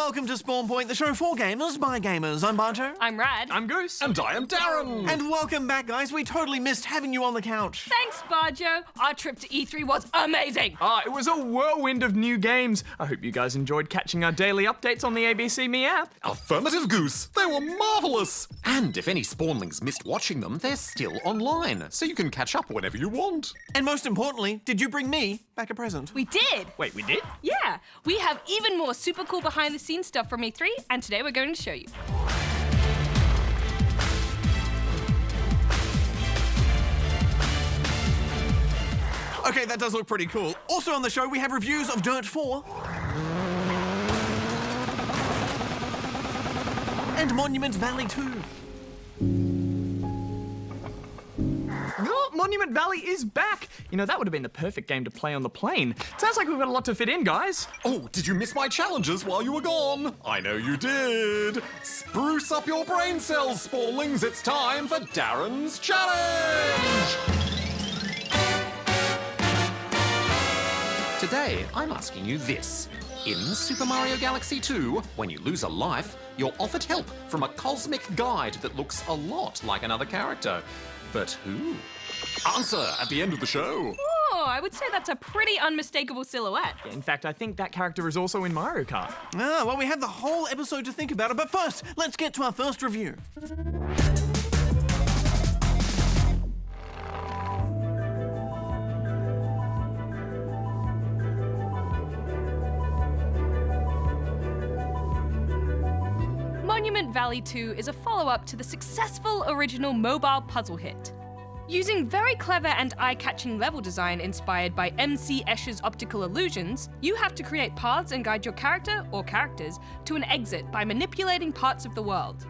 welcome to Spawn Point, the show for gamers by gamers. I'm Bajo. I'm Rad. I'm Goose. And I am D.A.R.R.E.N. And welcome back, guys. We totally missed having you on the couch. Thanks, Bajo. Our trip to E3 was amazing. It was a whirlwind of new games. I hope you guys enjoyed catching our daily updates on the ABC Me app. Affirmative, Goose. They were marvellous. And if any spawnlings missed watching them, they're still online, so you can catch up whenever you want. And most importantly, did you bring me back a present? We did. Wait, we did? Yeah, we have even more super cool behind-the-scenes stuff from E3, and today we're going to show you. Okay, that does look pretty cool. Also on the show, we have reviews of Dirt 4 and Monument Valley 2. Oh, Monument Valley is back. You know, that would have been the perfect game to play on the plane. Sounds like we've got a lot to fit in, guys. Oh, did you miss my challenges while you were gone? I know you did. Spruce up your brain cells, spawnlings. It's time for Darren's Challenge. Today, I'm asking you this. In Super Mario Galaxy 2, when you lose a life, you're offered help from a cosmic guide that looks a lot like another character. But who? Answer at the end of the show. Oh, I would say that's a pretty unmistakable silhouette. In fact, I think that character is also in Mario Kart. Well, we have the whole episode to think about it, but first, let's get to our first review. Monument Valley 2 is a follow-up to the successful original mobile puzzle hit. Using very clever and eye-catching level design inspired by M.C. Escher's optical illusions, you have to create paths and guide your character, or characters, to an exit by manipulating parts of the world.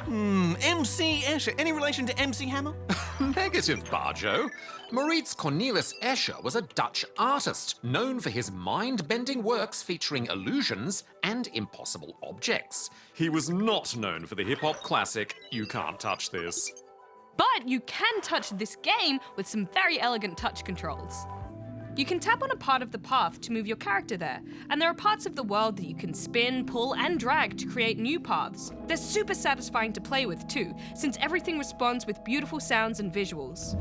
M.C. Escher. Any relation to M.C. Hammer? Negative, Bajo. Maurits Cornelis Escher was a Dutch artist known for his mind-bending works featuring illusions and impossible objects. He was not known for the hip-hop classic, You Can't Touch This. But you can touch this game with some very elegant touch controls. You can tap on a part of the path to move your character there, and there are parts of the world that you can spin, pull, and drag to create new paths. They're super satisfying to play with too, since everything responds with beautiful sounds and visuals.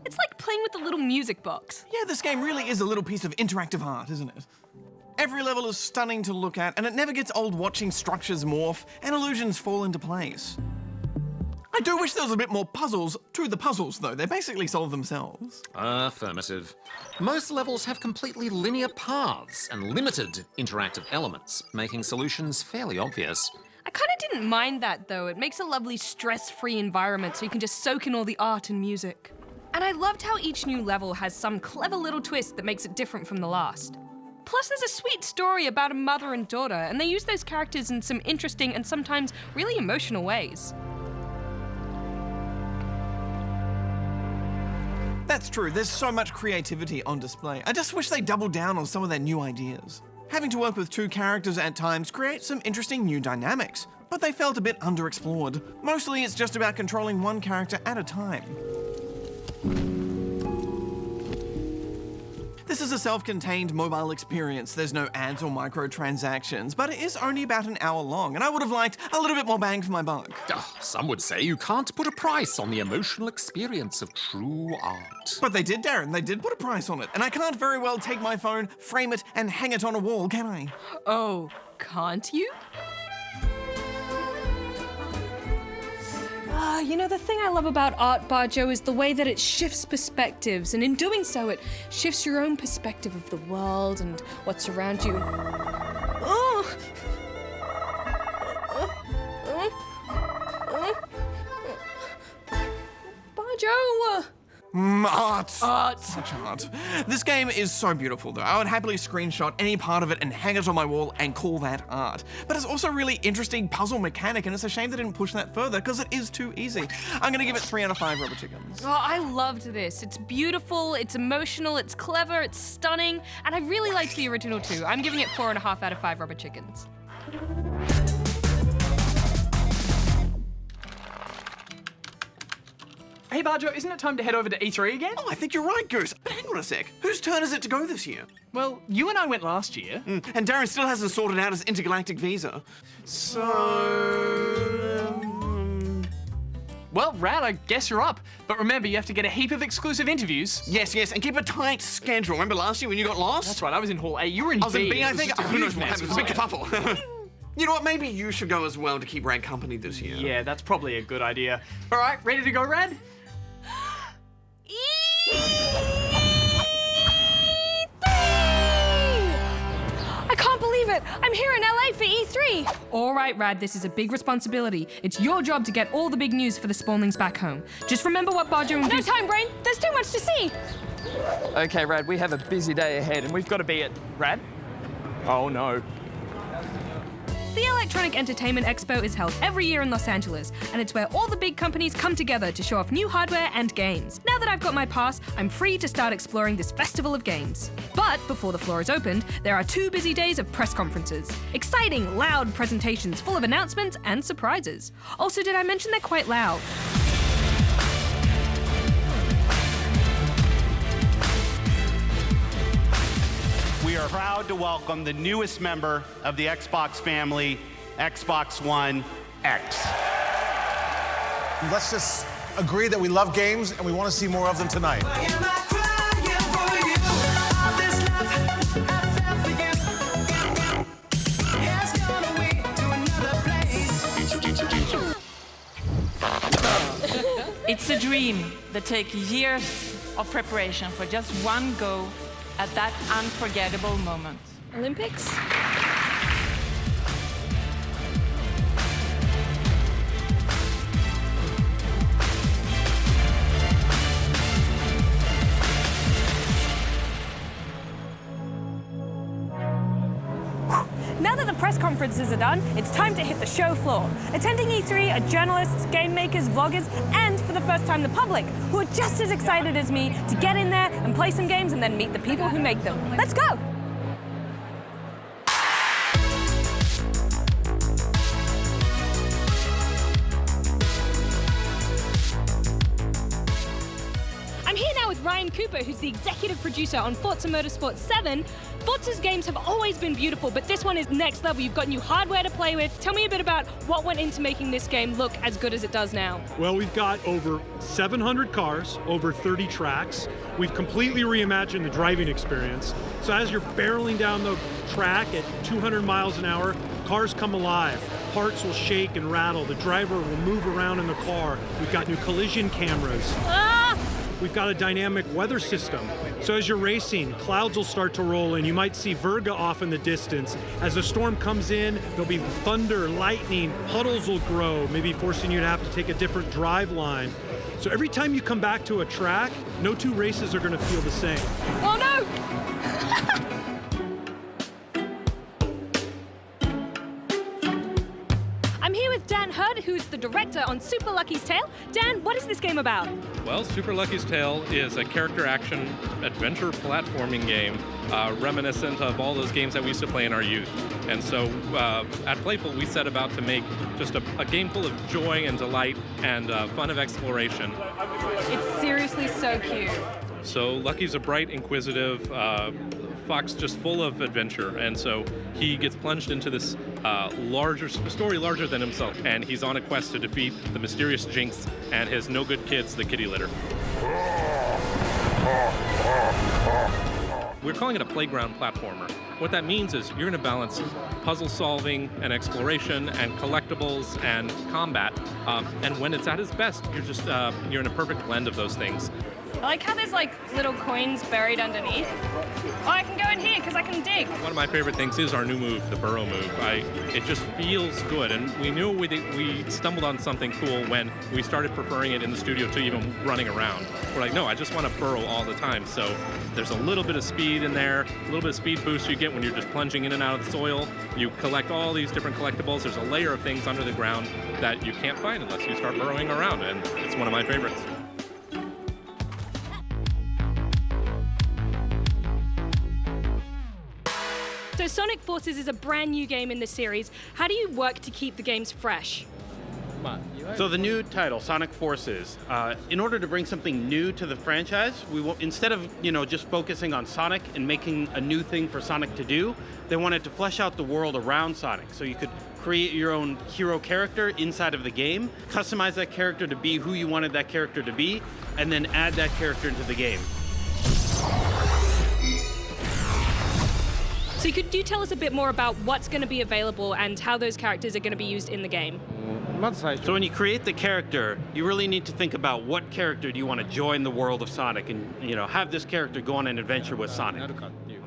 It's like playing with a little music box. Yeah, this game really is a little piece of interactive art, isn't it? Every level is stunning to look at, and it never gets old watching structures morph and illusions fall into place. I do wish there was a bit more puzzles to the puzzles, though. They basically solve themselves. Affirmative. Most levels have completely linear paths and limited interactive elements, making solutions fairly obvious. I kinda didn't mind that though. It makes a lovely stress-free environment so you can just soak in all the art and music. And I loved how each new level has some clever little twist that makes it different from the last. Plus, there's a sweet story about a mother and daughter, and they use those characters in some interesting and sometimes really emotional ways. That's true, there's so much creativity on display. I just wish they doubled down on some of their new ideas. Having to work with two characters at times creates some interesting new dynamics, but they felt a bit underexplored. Mostly it's just about controlling one character at a time. This is a self-contained mobile experience. There's no ads or microtransactions, but it is only about an hour long, and I would have liked a little bit more bang for my buck. Some would say you can't put a price on the emotional experience of true art. But they did, Darren. They did put a price on it, and I can't very well take my phone, frame it, and hang it on a wall, can I? Oh, can't you? You know, the thing I love about art, Bajo, is the way that it shifts perspectives, and in doing so, it shifts your own perspective of the world and what's around you. Oh! Bajo! Art! Art! Such art. This game is so beautiful, though. I would happily screenshot any part of it and hang it on my wall and call that art. But it's also a really interesting puzzle mechanic, and it's a shame they didn't push that further, because it is too easy. I'm gonna give it 3 out of 5 rubber chickens. Oh, I loved this. It's beautiful, it's emotional, it's clever, it's stunning, and I really liked the original too. I'm giving it 4.5 out of 5 rubber chickens. Hey, Bajo, isn't it time to head over to E3 again? Oh, I think you're right, Goose. But hang on a sec. Whose turn is it to go this year? Well, you and I went last year. And Darren still hasn't sorted out his intergalactic visa. Well, Rad, I guess you're up. But remember, you have to get a heap of exclusive interviews. Yes, and keep a tight schedule. Remember last year when you got lost? That's right, I was in Hall A, you were in B. I was in B, I It was think. just a Who knows huge what mess, happened? It was a big wasn't it? kerfuffle. You know what? Maybe you should go as well to keep Rad company this year. Yeah, that's probably a good idea. All right, ready to go, Rad? I can't believe it! I'm here in LA for E3! Alright, Rad, this is a big responsibility. It's your job to get all the big news for the Spawnlings back home. Just remember what Bajo and Goose— No time, Brain! There's too much to see! Okay, Rad, we have a busy day ahead and we've got to be at... Rad? Oh, no. The Electronic Entertainment Expo is held every year in Los Angeles, and it's where all the big companies come together to show off new hardware and games. Now that I've got my pass, I'm free to start exploring this festival of games. But before the floor is opened, there are 2 busy days of press conferences. Exciting, loud presentations full of announcements and surprises. Also, did I mention they're quite loud? We are proud to welcome the newest member of the Xbox family, Xbox One X. Let's just agree that we love games and we want to see more of them tonight. It's a dream that takes years of preparation for just one go at that unforgettable moment. Olympics? Now that the press conferences are done, it's time to hit the show floor. Attending E3 are journalists, game makers, vloggers, and for the first time the public, who are just as excited as me to get in there and play some games and then meet the people who make them. Let's go! I'm here now with Ryan Cooper, who's the executive producer on Forza Motorsport 7. Forza's games have always been beautiful, but this one is next level. You've got new hardware to play with. Tell me a bit about what went into making this game look as good as it does now. Well, we've got over 700 cars, over 30 tracks. We've completely reimagined the driving experience. So as you're barreling down the track at 200 miles an hour, cars come alive. Parts will shake and rattle. The driver will move around in the car. We've got new collision cameras. We've got a dynamic weather system. So as you're racing, clouds will start to roll in. You might see Virga off in the distance. As the storm comes in, there'll be thunder, lightning, puddles will grow, maybe forcing you to have to take a different drive line. So every time you come back to a track, no 2 races are going to feel the same. Oh no! I'm here with Dan Hurd, who's the director on Super Lucky's Tale. Dan, what is this game about? Well, Super Lucky's Tale is a character action adventure platforming game reminiscent of all those games that we used to play in our youth. And so at Playful, we set about to make just a game full of joy and delight and fun of exploration. It's seriously so cute. So Lucky's a bright, inquisitive fox just full of adventure, and so he gets plunged into this larger story larger than himself, and he's on a quest to defeat the mysterious Jinx and his no-good kids, the kitty litter. We're calling it a playground platformer. What that means is you're going to balance puzzle solving and exploration and collectibles and combat, and when it's at its best, you're in a perfect blend of those things. I like how there's like little coins buried underneath. Oh, I can go in here because I can dig. One of my favorite things is our new move, the burrow move. It just feels good, and we knew we stumbled on something cool when we started preferring it in the studio to even running around. We're like, no, I just want to burrow all the time. So there's a little bit of speed in there, a little bit of speed boost you get when you're just plunging in and out of the soil. You collect all these different collectibles. There's a layer of things under the ground that you can't find unless you start burrowing around, and it's one of my favorites. So Sonic Forces is a brand new game in the series. How do you work to keep the games fresh? So the new title, Sonic Forces, in order to bring something new to the franchise, instead of just focusing on Sonic and making a new thing for Sonic to do, they wanted to flesh out the world around Sonic. So you could create your own hero character inside of the game, customize that character to be who you wanted that character to be, and then add that character into the game. So could you tell us a bit more about what's going to be available and how those characters are going to be used in the game? So when you create the character, you really need to think about what character do you want to join the world of Sonic and have this character go on an adventure with Sonic.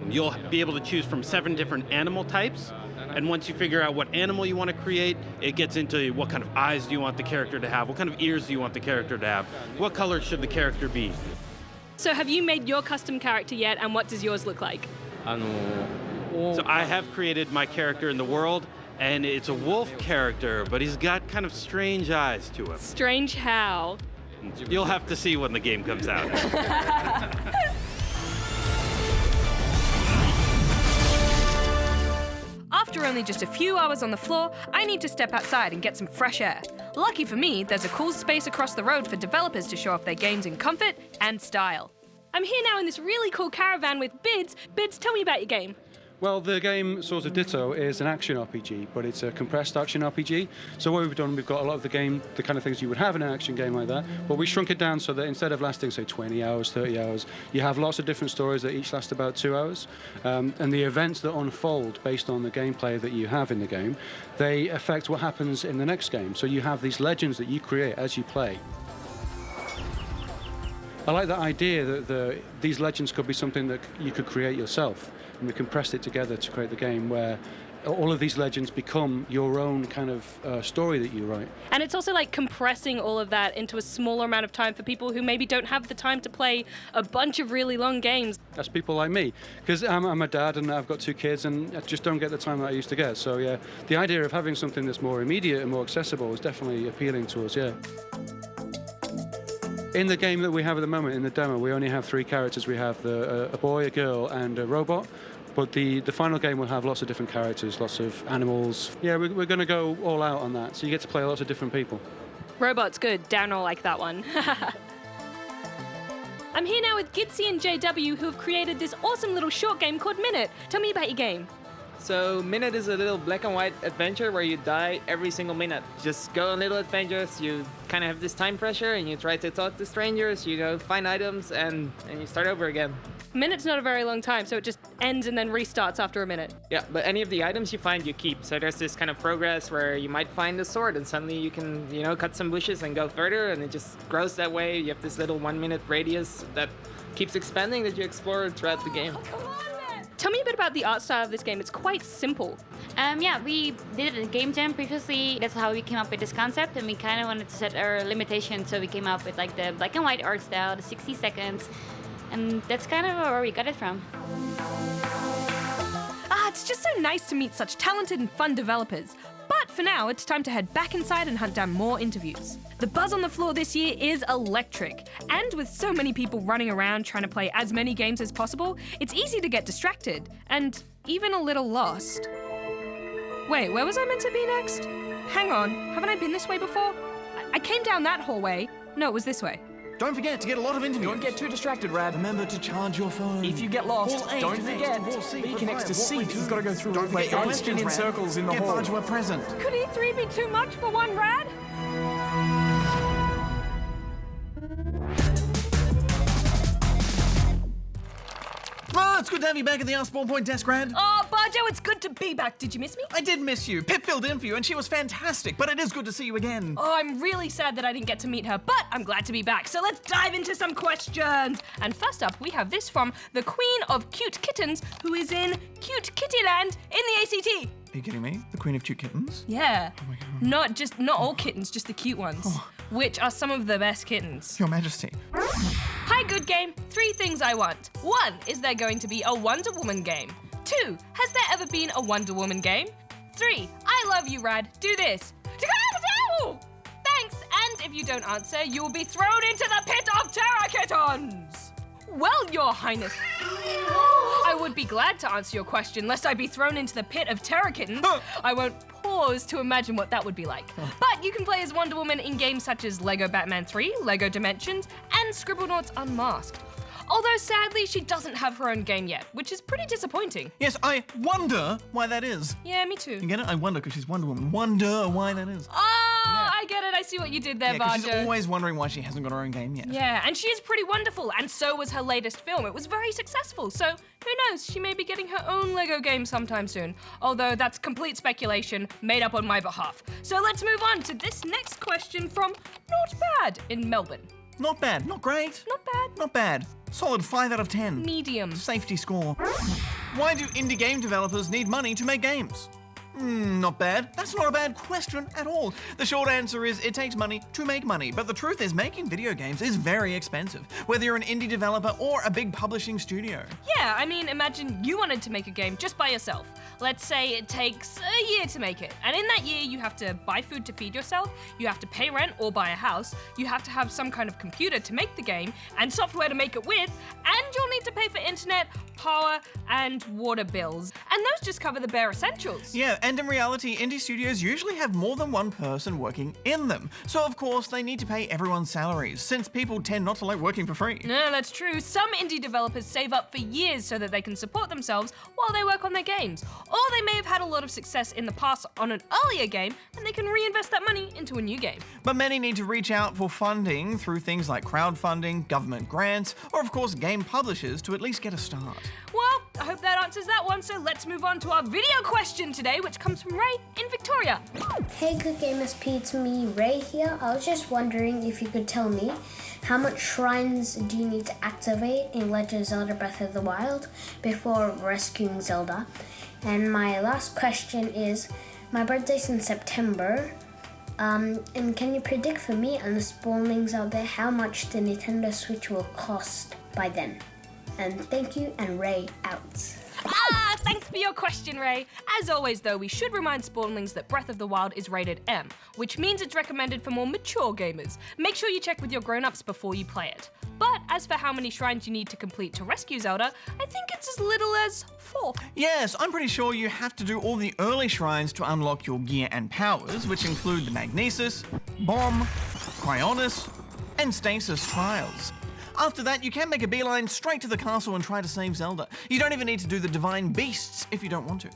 You'll be able to choose from 7 different animal types, and once you figure out what animal you want to create, it gets into what kind of eyes do you want the character to have, what kind of ears do you want the character to have, what color should the character be. So have you made your custom character yet, and what does yours look like? So I have created my character in the world, and it's a wolf character, but he's got kind of strange eyes to him. Strange how? You'll have to see when the game comes out. After only just a few hours on the floor, I need to step outside and get some fresh air. Lucky for me, there's a cool space across the road for developers to show off their games in comfort and style. I'm here now in this really cool caravan with Bids. Bids, tell me about your game. Well, the game Swords of Ditto is an action RPG, but it's a compressed action RPG. So what we've done, we've got a lot of the game, the kind of things you would have in an action game like that, but we shrunk it down so that instead of lasting, say, 20 hours, 30 hours, you have lots of different stories that each last about 2 hours. And the events that unfold based on the gameplay that you have in the game, they affect what happens in the next game. So you have these legends that you create as you play. I like the idea that these legends could be something that you could create yourself, and we compressed it together to create the game where all of these legends become your own kind of story that you write. And it's also like compressing all of that into a smaller amount of time for people who maybe don't have the time to play a bunch of really long games. That's people like me, because I'm a dad and I've got 2 kids and I just don't get the time that I used to get. So yeah, the idea of having something that's more immediate and more accessible is definitely appealing to us, yeah. In the game that we have at the moment, in the demo, we only have 3 characters. We have a boy, a girl, and a robot. But the final game will have lots of different characters, lots of animals. Yeah, we're going to go all out on that, so you get to play lots of different people. Robot's good. Down all like that one. I'm here now with Gitsy and JW, who have created this awesome little short game called Minute. Tell me about your game. So Minute is a little black and white adventure where you die every single minute. Just go on little adventures, you kind of have this time pressure and you try to talk to strangers, you go find items and you start over again. Minute's not a very long time, so it just ends and then restarts after a minute. Yeah, but any of the items you find, you keep. So there's this kind of progress where you might find a sword and suddenly you can, cut some bushes and go further and it just grows that way. You have this little 1 minute radius that keeps expanding that you explore throughout the game. Tell me a bit about the art style of this game. It's quite simple. Yeah, we did a game jam previously. That's how we came up with this concept, and we kind of wanted to set our limitations, so we came up with like the black and white art style, the 60 seconds, and that's kind of where we got it from. It's just so nice to meet such talented and fun developers. But for now, it's time to head back inside and hunt down more interviews. The buzz on the floor this year is electric. And with so many people running around trying to play as many games as possible, it's easy to get distracted and even a little lost. Wait, where was I meant to be next? Hang on, haven't I been this way before? I came down that hallway. No, it was this way. Don't forget to get a lot of interviews. Don't get too distracted, Rad. Remember to charge your phone. If you get lost, Hall A don't connects forget. to Hall C. B connects to C. You've got to go through Don't forget your and questions, spin in Rad. circles in the Get hall. Bajo a present. Could E3 be too much for one Rad? Oh, it's good to have you back at the Spawn Point desk, Rad. Oh, Bajo, it's good to be back. Did you miss me? I did miss you. Pip filled in for you, and she was fantastic, but it is good to see you again. Oh, I'm really sad that I didn't get to meet her, but I'm glad to be back. So let's dive into some questions. And first up, we have this from the Queen of Cute Kittens, who is in Cute Kittyland in the ACT. Are you kidding me? The Queen of Cute Kittens? Yeah. Oh my God. Not all kittens, just the cute ones, which are some of the best kittens. Your Majesty. Hi, good game. 3 things I want. 1, is there going to be a Wonder Woman game? 2, has there ever been a Wonder Woman game? 3, I love you, Rad. Do this. Thanks, and if you don't answer, you will be thrown into the pit of terror kittens. Well, Your Highness, I would be glad to answer your question, lest I be thrown into the pit of terror kittens. I won't pause to imagine what that would be like. But you can play as Wonder Woman in games such as LEGO Batman 3, LEGO Dimensions, and Scribblenauts Unmasked. Although sadly, she doesn't have her own game yet, which is pretty disappointing. Yes, I wonder why that is. Yeah, me too. You get it? I wonder because she's Wonder Woman. Wonder why that is. I get it. I see what you did there, Yeah, 'cause Bajo. she's always wondering why she hasn't got her own game yet. Yeah, and she is pretty wonderful, and so was her latest film. It was very successful, so who knows, she may be getting her own LEGO game sometime soon. Although that's complete speculation made up on my behalf. So let's move on to this next question from Not Bad in Melbourne. Not bad, not great. Not bad. Not bad. Solid 5 out of 10. Medium. Safety score. Why do indie game developers need money to make games? Not bad. That's not a bad question at all. The short answer is it takes money to make money, but the truth is making video games is very expensive, whether you're an indie developer or a big publishing studio. Yeah, I mean, imagine you wanted to make a game just by yourself. Let's say it takes a year to make it, and in that year you have to buy food to feed yourself, you have to pay rent or buy a house, you have to have some kind of computer to make the game, and software to make it with, and you'll need to pay for internet, power, and water bills. And those just cover the bare essentials. Yeah, and in reality, indie studios usually have more than one person working in them. So of course, they need to pay everyone's salaries, since people tend not to like working for free. No, that's true. Some indie developers save up for years so that they can support themselves while they work on their games. Or they may have had a lot of success in the past on an earlier game, and they can reinvest that money into a new game. But many need to reach out for funding through things like crowdfunding, government grants, or of course game publishers to at least get a start. Well, I hope that answers that one, so let's move on to our video question today, which comes from Ray in Victoria. Hey, Good Gamers P, it's me, Ray here. I was just wondering if you could tell me how much shrines do you need to activate in Legend of Zelda Breath of the Wild before rescuing Zelda? And my last question is, my birthday's in September, and can you predict for me and the spawnlings out there how much the Nintendo Switch will cost by then? And thank you, and Ray out. Thanks for your question, Ray. As always, though, we should remind Spawnlings that Breath of the Wild is rated M, which means it's recommended for more mature gamers. Make sure you check with your grown-ups before you play it. But as for how many shrines you need to complete to rescue Zelda, I think it's as little as 4. Yes, I'm pretty sure you have to do all the early shrines to unlock your gear and powers, which include the Magnesis, Bomb, Cryonis, and Stasis trials. After that, you can make a beeline straight to the castle and try to save Zelda. You don't even need to do the Divine Beasts if you don't want to.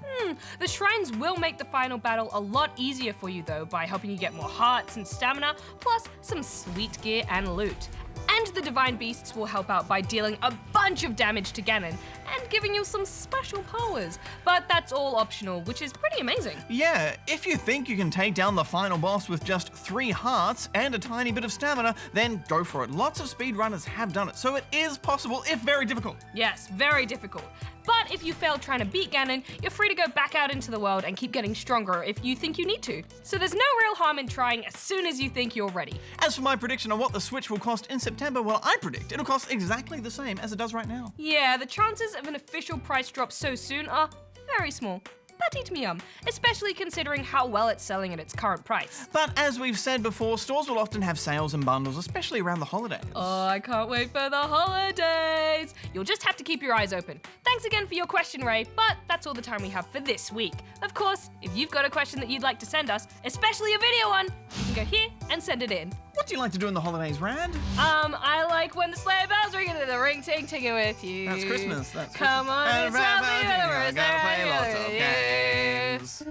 The shrines will make the final battle a lot easier for you, though, by helping you get more hearts and stamina, plus some sweet gear and loot. And the Divine Beasts will help out by dealing a bunch of damage to Ganon and giving you some special powers. But that's all optional, which is pretty amazing. Yeah, if you think you can take down the final boss with just 3 hearts and a tiny bit of stamina, then go for it. Lots of speedrunners have done it, so it is possible, if very difficult. Yes, very difficult. But if you fail trying to beat Ganon, you're free to go back out into the world and keep getting stronger if you think you need to. So there's no real harm in trying as soon as you think you're ready. As for my prediction on what the Switch will cost in September, well, I predict it'll cost exactly the same as it does right now. Yeah, the chances of an official price drop so soon are very small. But eat me especially considering how well it's selling at its current price. But as we've said before, stores will often have sales and bundles, especially around the holidays. Oh, I can't wait for the holidays. You'll just have to keep your eyes open. Thanks again for your question, Ray, but that's all the time we have for this week. Of course, if you've got a question that you'd like to send us, especially a video one, you can go here and send it in. What do you like to do in the holidays, Rad? I like when the sleigh bells ring into the ring, ting, tinging with you. That's Christmas. That's Come on, it's I gotta play lots of games.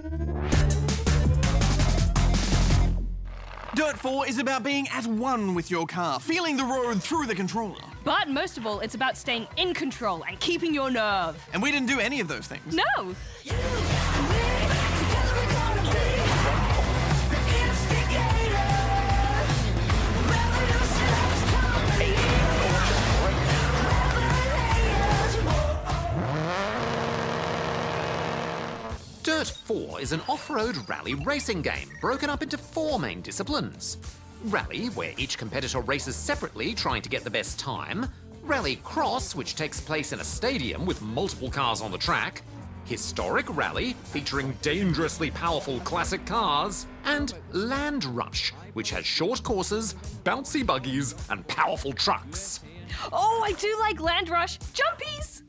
DiRT 4 is about being at one with your car, feeling the road through the controller. But most of all, it's about staying in control and keeping your nerve. And we didn't do any of those things. No! DiRT 4 is an off-road rally racing game broken up into 4 main disciplines. Rally, where each competitor races separately trying to get the best time. Rally Cross, which takes place in a stadium with multiple cars on the track. Historic Rally, featuring dangerously powerful classic cars. And Land Rush, which has short courses, bouncy buggies, and powerful trucks. Oh, I do like Land Rush. Jumpies!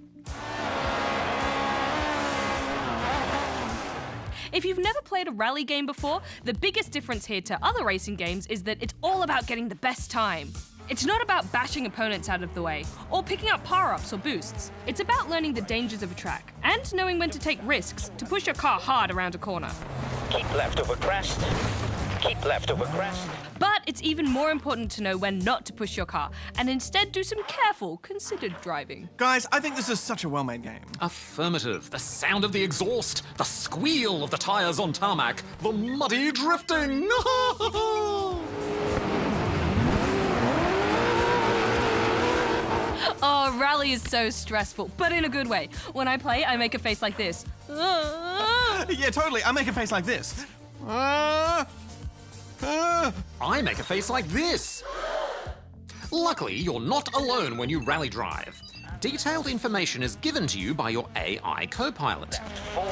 If you've never played a rally game before, the biggest difference here to other racing games is that it's all about getting the best time. It's not about bashing opponents out of the way, or picking up power-ups or boosts. It's about learning the dangers of a track, and knowing when to take risks to push your car hard around a corner. Keep left over crest. Keep left over crest. But it's even more important to know when not to push your car, and instead do some careful, considered driving. Guys, I think this is such a well-made game. Affirmative. The sound of the exhaust, the squeal of the tires on tarmac, the muddy drifting. Oh, rally is so stressful, but in a good way. When I play, I make a face like this. Yeah, totally. I make a face like this. I make a face like this. Luckily, you're not alone when you rally drive. Detailed information is given to you by your AI co-pilot. Left 4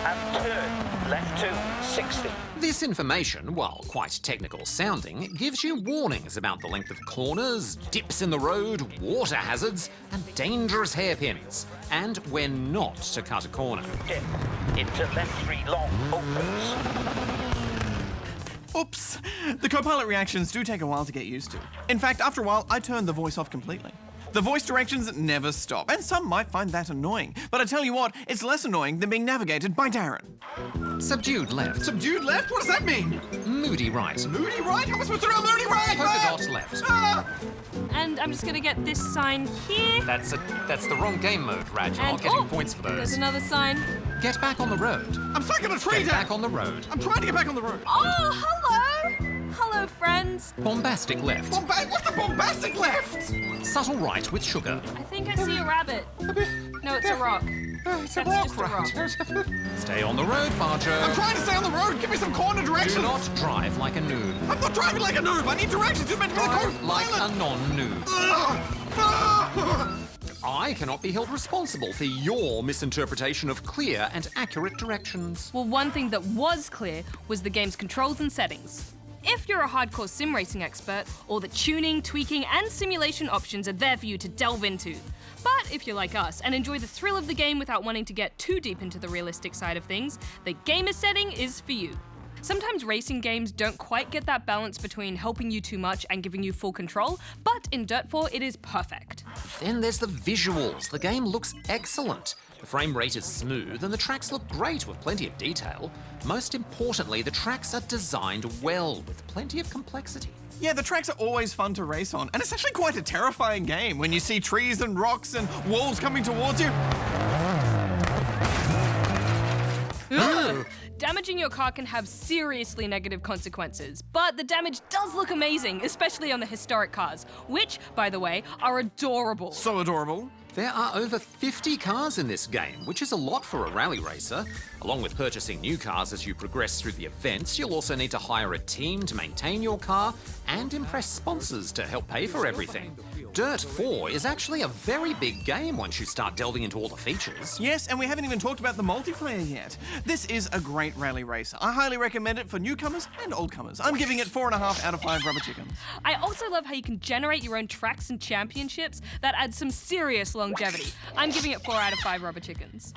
and turn. Left 2, 60. This information, while quite technical sounding, gives you warnings about the length of corners, dips in the road, water hazards, and dangerous hairpins, and when not to cut a corner. Dip. Into left 3 long. Opens. Oops. The co-pilot reactions do take a while to get used to. In fact, after a while, I turned the voice off completely. The voice directions never stop, and some might find that annoying. But I tell you what, it's less annoying than being navigated by Darren. Subdued left. Subdued left? What does that mean? Moody right. Moody right? How am I supposed to know moody right? Polka dot left. And I'm just gonna get this sign here. That's the wrong game mode, Raj. You're not getting points for those. There's another sign. Get back on the road. I'm stuck in a tree. Get back on the road. I'm trying to get back on the road. Oh, hello! Hello, friends. Bombastic left. What's the bombastic left? Subtle right with sugar. I think I see a rabbit. No, it's a rock. It's That's a just a rock. Stay on the road, Bajo. I'm trying to stay on the road. Give me some corner directions. Do not drive like a noob. I'm not driving like a noob. I need directions. You're meant to be the Drive like co-pilot. a non-noob. I cannot be held responsible for your misinterpretation of clear and accurate directions. Well, one thing that was clear was the game's controls and settings. If you're a hardcore sim racing expert, all the tuning, tweaking, and simulation options are there for you to delve into. But if you're like us and enjoy the thrill of the game without wanting to get too deep into the realistic side of things, the gamer setting is for you. Sometimes racing games don't quite get that balance between helping you too much and giving you full control, but in Dirt 4 it is perfect. Then there's the visuals. The game looks excellent. The frame rate is smooth and the tracks look great with plenty of detail. Most importantly, the tracks are designed well with plenty of complexity. Yeah, the tracks are always fun to race on, and it's actually quite a terrifying game when you see trees and rocks and walls coming towards you. Damaging your car can have seriously negative consequences, but the damage does look amazing, especially on the historic cars, which, by the way, are adorable. So adorable. There are over 50 cars in this game, which is a lot for a rally racer. Along with purchasing new cars as you progress through the events, you'll also need to hire a team to maintain your car and impress sponsors to help pay for everything. Dirt 4 is actually a very big game once you start delving into all the features. Yes, and we haven't even talked about the multiplayer yet. This is a great rally racer. I highly recommend it for newcomers and oldcomers. I'm giving it 4.5 out of 5 rubber chickens. I also love how you can generate your own tracks and championships that add some serious longevity. I'm giving it 4 out of 5 rubber chickens.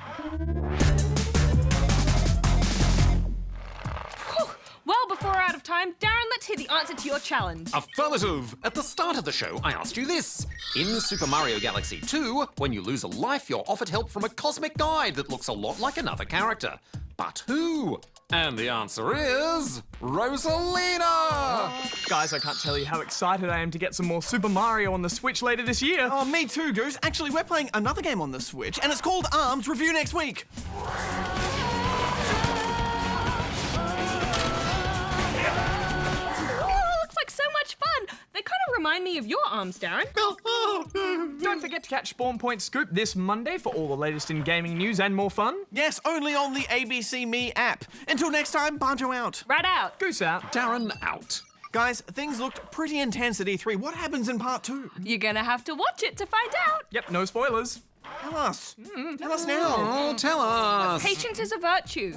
Well, before we're out of time, Darren, let's hear the answer to your challenge. Affirmative! At the start of the show, I asked you this. In Super Mario Galaxy 2, when you lose a life, you're offered help from a cosmic guide that looks a lot like another character. But who? And the answer is... Rosalina! Guys, I can't tell you how excited I am to get some more Super Mario on the Switch later this year. Oh, me too, Goose. Actually, we're playing another game on the Switch, and it's called ARMS. Review next week. So much fun! They kind of remind me of your arms, Darren. Don't forget to catch Spawn Point Scoop this Monday for all the latest in gaming news and more fun. Yes, only on the ABC Me app. Until next time, Bajo out. Rat out. Goose out. Darren out. Guys, things looked pretty intense at E3. What happens in part 2? You're gonna have to watch it to find out. Yep, no spoilers. Tell us. Tell us now. Oh, tell us. Patience is a virtue.